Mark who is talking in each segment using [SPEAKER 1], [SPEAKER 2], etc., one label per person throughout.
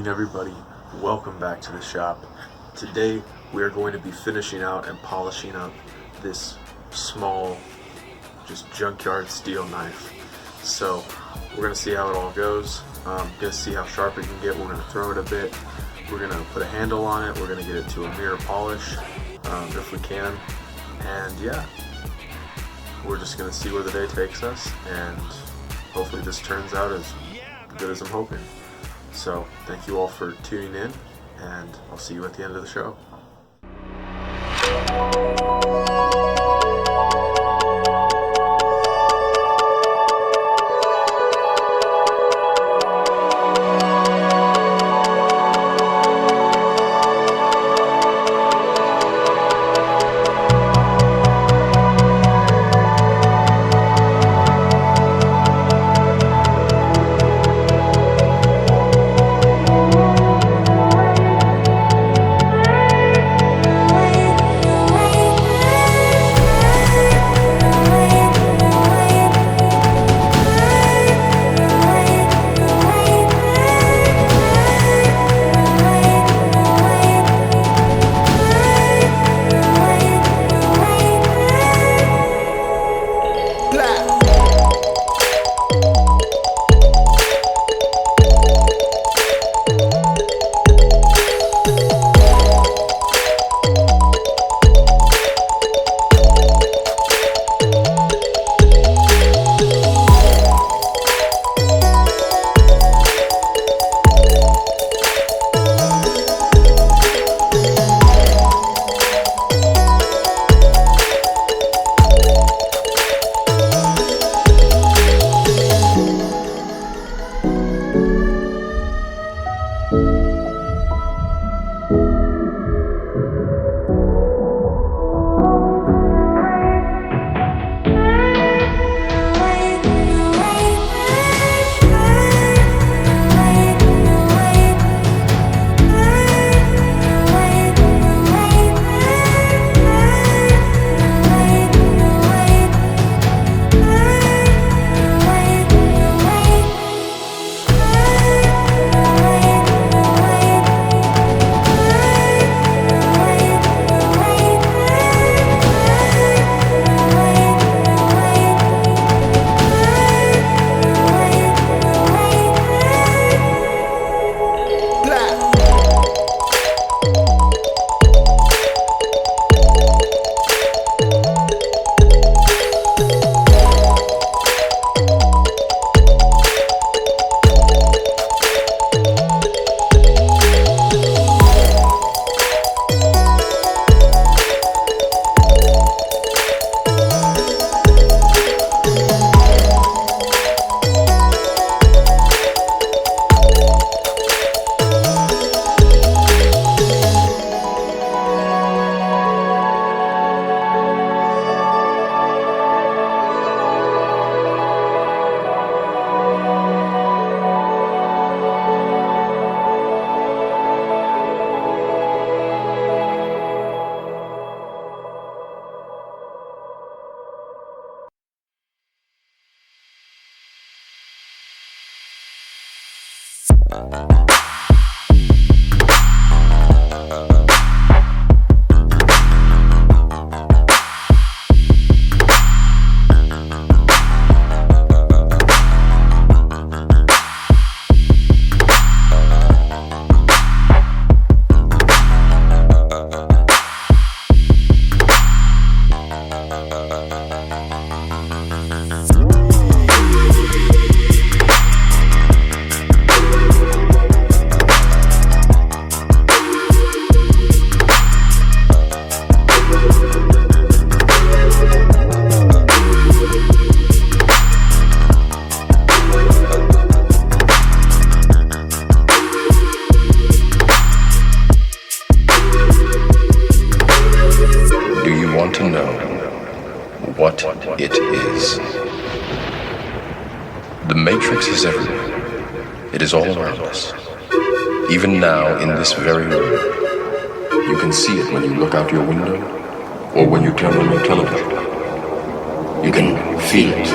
[SPEAKER 1] everybody. Welcome back to the shop. Today we are going to be finishing out and polishing up this small, just junkyard steel knife. So we're going to see how it all goes. Going to see how sharp it can get. We're going to throw it a bit. We're going to put a handle on it. We're going to get it to a mirror polish if we can. And yeah, we're just going to see where the day takes us, and hopefully this turns out as good as I'm hoping. So thank you all for tuning in, and I'll see you at the end of the show.
[SPEAKER 2] What it is. The Matrix is everywhere. It is all around us. Even now, in this very room. You can see it when you look out your window or when you turn on your television. You can feel it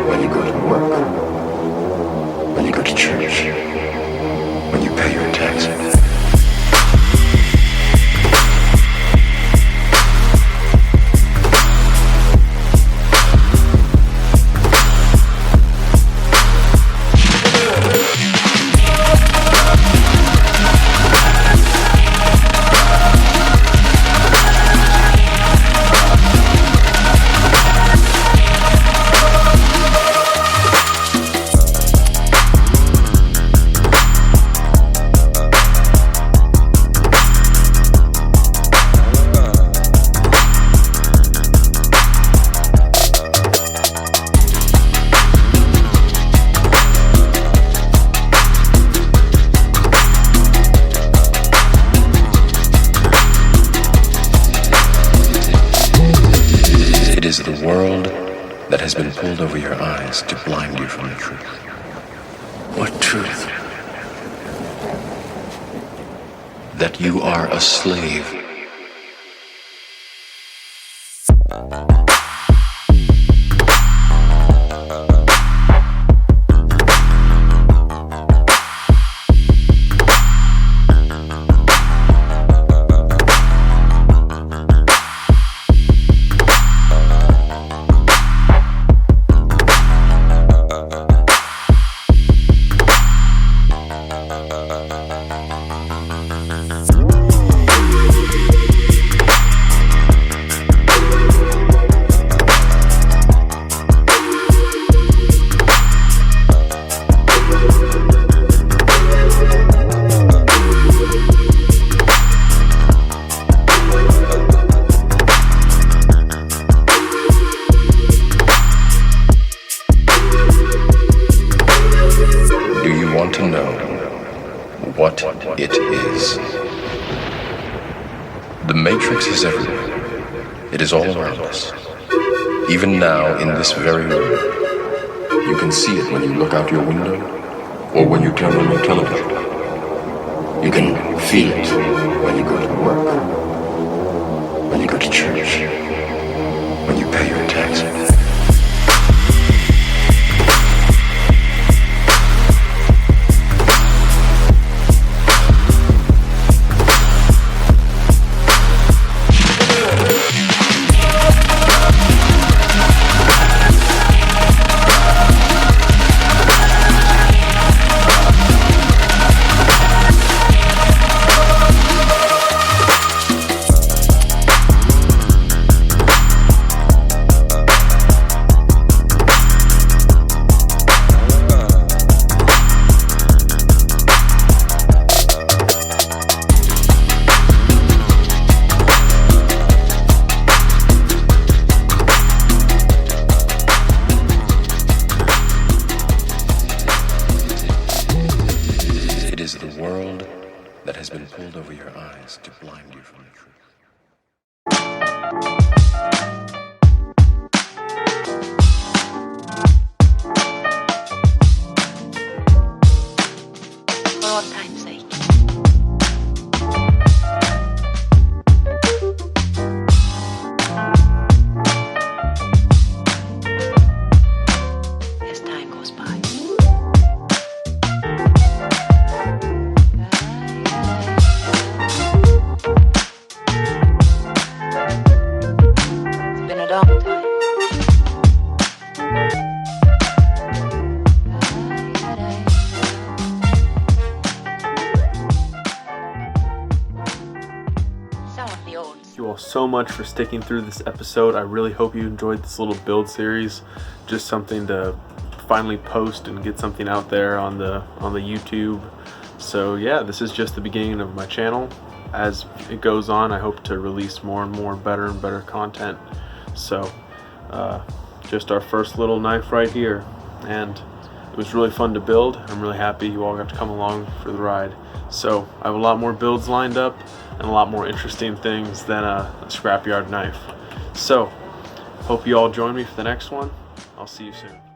[SPEAKER 2] when you go to work, when you go to church, when you pay your taxes. the world that has been pulled over your eyes to blind you from the truth. What truth? That you are a slave. Want to know what it is? The Matrix is everywhere. It is all around us. Even now, in this very room, you can see it when you look out your window or when you turn on your television. You can feel it when you go to work, when you go to church, when you pay your taxes. It is the world that has been pulled over your eyes to blind you from the truth.
[SPEAKER 3] For all time's sake. As time goes by. It's been a long time.
[SPEAKER 1] Thank you all so much for sticking through this episode. I really hope you enjoyed this little build series. Just something to finally post and get something out there on the YouTube. So yeah, this is just the beginning of my channel. As it goes on, I hope to release more and more better and better content. So just our first little knife right here, and it was really fun to build. I'm really happy you all got to come along for the ride. So I have a lot more builds lined up and a lot more interesting things than a scrapyard knife. So hope you all join me for the next one. I'll see you soon.